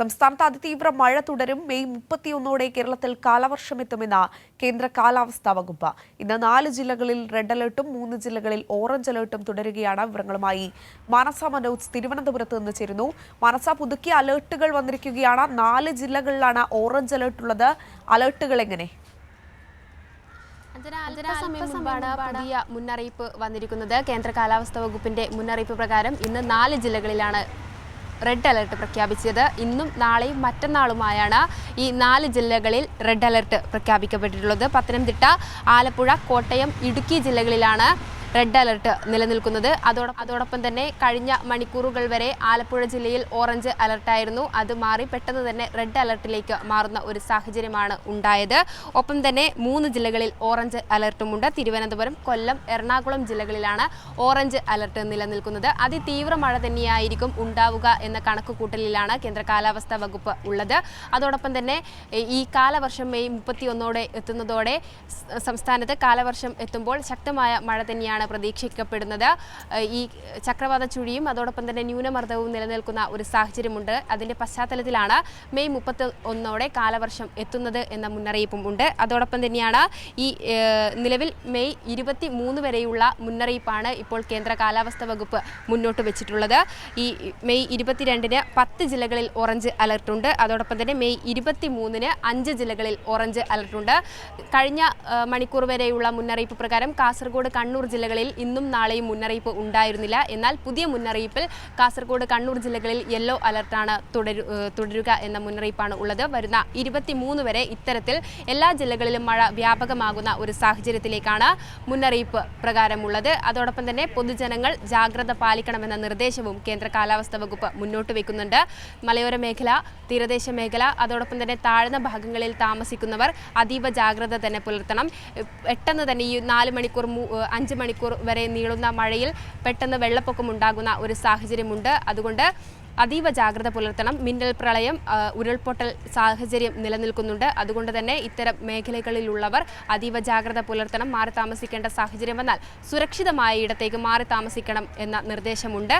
സംസ്ഥാനത്ത് അതിതീവ്ര മഴ തുടരും. മെയ് 31 കേരളത്തിൽ കാലവർഷമെത്തുമെന്ന് കേന്ദ്ര കാലാവസ്ഥാ വകുപ്പ്. ഇന്ന് 4 ജില്ലകളിൽ റെഡ് അലർട്ടും 3 ജില്ലകളിൽ ഓറഞ്ച് അലർട്ടും തുടരുകയാണ്. വിവരങ്ങളുമായി മാനസ മനോജ് തിരുവനന്തപുരത്ത് നിന്ന് ചേരുന്നു. മാനസ, പുതുക്കിയ അലർട്ടുകൾ വന്നിരിക്കുകയാണ്. 4 ജില്ലകളിലാണ് ഓറഞ്ച് അലർട്ട് ഉള്ളത്. അലർട്ടുകൾ എങ്ങനെ? അല്പസമയം മുൻപാണ് പുതിയ മുന്നറിയിപ്പ് വന്നിരിക്കുന്നത്. കേന്ദ്ര കാലാവസ്ഥാ വകുപ്പിന്റെ മുന്നറിയിപ്പ് പ്രകാരം ഇന്ന് 4 ജില്ലകളിലാണ് റെഡ് അലർട്ട് പ്രഖ്യാപിച്ചത്. ഇന്നും നാളെയും മറ്റന്നാളുമായാണ് ഈ 4 ജില്ലകളിൽ റെഡ് അലർട്ട് പ്രഖ്യാപിക്കപ്പെട്ടിട്ടുള്ളത്. പത്തനംതിട്ട, ആലപ്പുഴ, കോട്ടയം, ഇടുക്കി ജില്ലകളിലാണ് റെഡ് അലർട്ട് നിലനിൽക്കുന്നത്. അതോടൊപ്പം തന്നെ കഴിഞ്ഞ മണിക്കൂറുകൾ വരെ ആലപ്പുഴ ജില്ലയിൽ ഓറഞ്ച് അലർട്ടായിരുന്നു. അത് മാറി പെട്ടെന്ന് തന്നെ റെഡ് അലർട്ടിലേക്ക് മാറുന്ന ഒരു സാഹചര്യമാണ് ഉണ്ടായത്. ഒപ്പം തന്നെ 3 ജില്ലകളിൽ ഓറഞ്ച് അലർട്ടുമുണ്ട്. തിരുവനന്തപുരം, കൊല്ലം, എറണാകുളം ജില്ലകളിലാണ് ഓറഞ്ച് അലർട്ട് നിലനിൽക്കുന്നത്. അതിതീവ്ര മഴ തന്നെയായിരിക്കും ഉണ്ടാവുക എന്ന കണക്കുകൂട്ടലിലാണ് കേന്ദ്ര കാലാവസ്ഥാ വകുപ്പ് ഉള്ളത്. അതോടൊപ്പം തന്നെ ഈ കാലവർഷം മെയ് 31 എത്തുന്നതോടെ സംസ്ഥാനത്ത് കാലവർഷം എത്തുമ്പോൾ ശക്തമായ മഴ തന്നെയാണ് പ്രതീക്ഷിക്കപ്പെടുന്നത്. ഈ ചക്രവാത ചുഴിയും അതോടൊപ്പം തന്നെ ന്യൂനമർദ്ദവും നിലനിൽക്കുന്ന ഒരു സാഹചര്യമുണ്ട്. അതിന്റെ പശ്ചാത്തലത്തിലാണ് മെയ് 31 കാലവർഷം എത്തുന്നത് എന്ന മുന്നറിയിപ്പും ഉണ്ട്. അതോടൊപ്പം തന്നെയാണ് ഈ നിലവിൽ മെയ് 23 വരെയുള്ള മുന്നറിയിപ്പാണ് ഇപ്പോൾ കേന്ദ്ര കാലാവസ്ഥാ വകുപ്പ് മുന്നോട്ട് വെച്ചിട്ടുള്ളത്. ഈ മെയ് 22 10 ജില്ലകളിൽ ഓറഞ്ച് അലർട്ടുണ്ട്. അതോടൊപ്പം തന്നെ മെയ് 23 5 ജില്ലകളിൽ ഓറഞ്ച് അലർട്ടുണ്ട്. കഴിഞ്ഞ മണിക്കൂർ വരെയുള്ള മുന്നറിയിപ്പ് പ്രകാരം കാസർഗോഡ്, കണ്ണൂർ ജില്ലകളിൽ ഇന്നും നാളെയും മുന്നറിയിപ്പ് ഉണ്ടായിരുന്നില്ല. എന്നാൽ പുതിയ മുന്നറിയിപ്പിൽ കാസർഗോഡ്, കണ്ണൂർ ജില്ലകളിൽ യെല്ലോ അലർട്ടാണ് തുടരുക എന്ന മുന്നറിയിപ്പാണ് ഉള്ളത്. വരുന്ന 23 വരെ ഇത്തരത്തിൽ എല്ലാ ജില്ലകളിലും മഴ വ്യാപകമാകുന്ന ഒരു സാഹചര്യത്തിലേക്കാണ് മുന്നറിയിപ്പ് പ്രകാരമുള്ളത്. അതോടൊപ്പം തന്നെ പൊതുജനങ്ങൾ ജാഗ്രത പാലിക്കണമെന്ന നിർദ്ദേശവും കേന്ദ്ര കാലാവസ്ഥാ വകുപ്പ് മുന്നോട്ട് വെക്കുന്നുണ്ട്. മലയോര മേഖല, തീരദേശ മേഖല, അതോടൊപ്പം തന്നെ താഴ്ന്ന ഭാഗങ്ങളിൽ താമസിക്കുന്നവർ അതീവ ജാഗ്രത തന്നെ പുലർത്തണം. പെട്ടെന്ന് തന്നെ ഈ 4 മണിക്കൂർ 5 മണിക്കൂർ വരെ നീളുന്ന മഴയിൽ പെട്ടെന്ന് വെള്ളപ്പൊക്കം ഉണ്ടാകുന്ന ഒരു സാഹചര്യമുണ്ട്. അതുകൊണ്ട് അതീവ ജാഗ്രത പുലർത്തണം. മിന്നൽ പ്രളയം, ഉരുൾപൊട്ടൽ സാഹചര്യം നിലനിൽക്കുന്നുണ്ട്. അതുകൊണ്ട് തന്നെ ഇത്തരം മേഖലകളിലുള്ളവർ അതീവ ജാഗ്രത പുലർത്തണം. മാറി താമസിക്കേണ്ട സാഹചര്യം വന്നാൽ സുരക്ഷിതമായ ഇടത്തേക്ക് മാറി താമസിക്കണം എന്ന നിർദ്ദേശമുണ്ട്.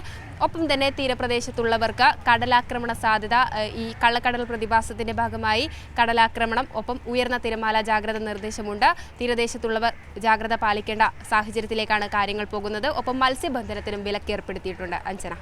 ഒപ്പം തന്നെ തീരപ്രദേശത്തുള്ളവർക്ക് കടലാക്രമണ സാധ്യത, ഈ കള്ളക്കടൽ പ്രതിഭാസത്തിന്റെ ഭാഗമായി കടലാക്രമണം, ഒപ്പം ഉയർന്ന തിരമാല ജാഗ്രത നിർദ്ദേശമുണ്ട്. തീരദേശത്തുള്ളവർ ജാഗ്രത പാലിക്കേണ്ട സാഹചര്യത്തിലേക്കാണ് കാര്യങ്ങൾ പോകുന്നത്. ഒപ്പം മത്സ്യബന്ധനത്തിനും വിലക്കേർപ്പെടുത്തിയിട്ടുണ്ട്. അഞ്ജന.